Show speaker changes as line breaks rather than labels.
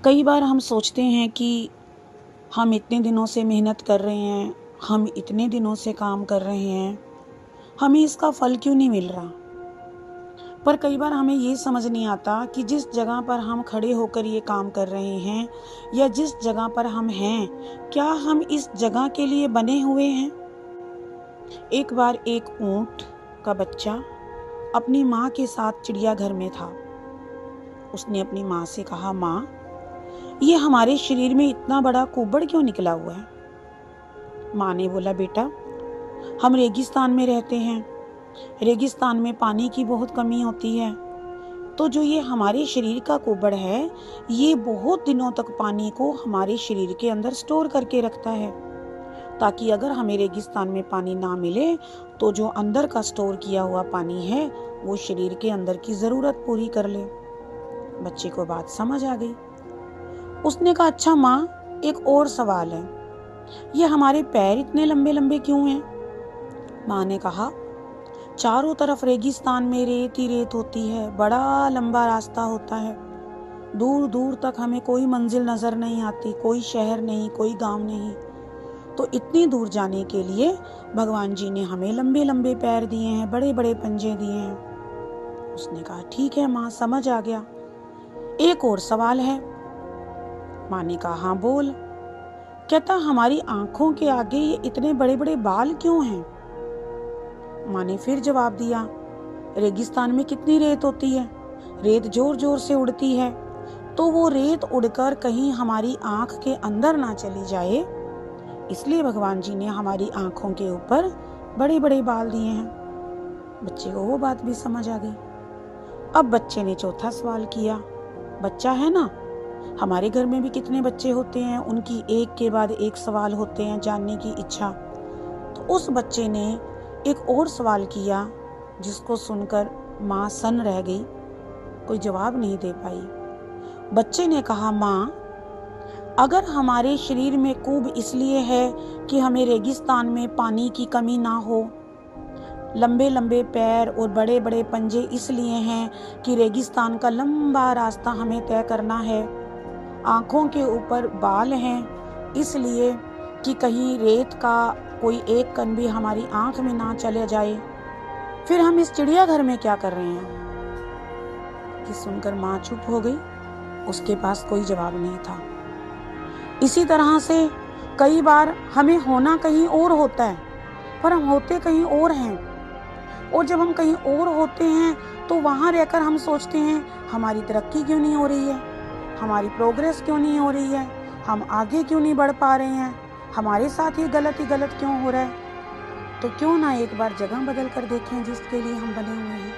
कई बार हम सोचते हैं कि हम इतने दिनों से मेहनत कर रहे हैं, हम इतने दिनों से काम कर रहे हैं, हमें इसका फल क्यों नहीं मिल रहा। पर कई बार हमें ये समझ नहीं आता कि जिस जगह पर हम खड़े होकर ये काम कर रहे हैं या जिस जगह पर हम हैं, क्या हम इस जगह के लिए बने हुए हैं। एक बार एक ऊंट का बच्चा अपनी माँ के साथ चिड़ियाघर में था। उसने अपनी माँ से कहा, माँ, ये हमारे शरीर में इतना बड़ा कुबड़ क्यों निकला हुआ है। माँ ने बोला, बेटा, हम रेगिस्तान में रहते हैं, रेगिस्तान में पानी की बहुत कमी होती है, तो जो ये हमारे शरीर का कुबड़ है, ये बहुत दिनों तक पानी को हमारे शरीर के अंदर स्टोर करके रखता है, ताकि अगर हमें रेगिस्तान में पानी ना मिले तो जो अंदर का स्टोर किया हुआ पानी है वो शरीर के अंदर की जरूरत पूरी कर ले। बच्चे को बात समझ आ गई। उसने कहा, अच्छा माँ, एक और सवाल है, ये हमारे पैर इतने लंबे लंबे क्यों हैं। माँ ने कहा, चारों तरफ रेगिस्तान में रेत ही रेत होती है, बड़ा लंबा रास्ता होता है, दूर दूर तक हमें कोई मंजिल नजर नहीं आती, कोई शहर नहीं, कोई गांव नहीं, तो इतनी दूर जाने के लिए भगवान जी ने हमें लंबे लंबे पैर दिए हैं, बड़े बड़े पंजे दिए हैं। उसने कहा, ठीक है माँ, समझ आ गया, एक और सवाल है। माँ ने कहा, हाँ बोल। कहता, हमारी आंखों के आगे ये इतने बड़े बड़े बाल क्यों हैं। माँ ने फिर जवाब दिया, रेगिस्तान में कितनी रेत होती है, रेत जोर जोर से उड़ती है, तो वो रेत उड़कर कहीं हमारी आंख के अंदर ना चली जाए, इसलिए भगवान जी ने हमारी आंखों के ऊपर बड़े बड़े बाल दिए हैं। बच्चे को वो बात भी समझ आ गई। अब बच्चे ने चौथा सवाल किया। बच्चा है ना, हमारे घर में भी कितने बच्चे होते हैं, उनकी एक के बाद एक सवाल होते हैं, जानने की इच्छा। तो उस बच्चे ने एक और सवाल किया जिसको सुनकर माँ सन्न रह गई, कोई जवाब नहीं दे पाई। बच्चे ने कहा, माँ, अगर हमारे शरीर में कुब इसलिए है कि हमें रेगिस्तान में पानी की कमी ना हो, लंबे लंबे पैर और बड़े बड़े पंजे इसलिए हैं कि रेगिस्तान का लंबा रास्ता हमें तय करना है, आंखों के ऊपर बाल हैं इसलिए कि कहीं रेत का कोई एक कण भी हमारी आंख में ना चले जाए, फिर हम इस चिड़ियाघर में क्या कर रहे हैं। कि सुनकर माँ चुप हो गई, उसके पास कोई जवाब नहीं था। इसी तरह से कई बार हमें होना कहीं और होता है, पर हम होते कहीं और हैं, और जब हम कहीं और होते हैं तो वहां रहकर हम सोचते हैं, हमारी तरक्की क्यों नहीं हो रही है, हमारी प्रोग्रेस क्यों नहीं हो रही है, हम आगे क्यों नहीं बढ़ पा रहे हैं, हमारे साथ ये गलत ही गलत क्यों हो रहा है। तो क्यों ना एक बार जगह बदल कर देखें जिसके लिए हम बने हुए हैं।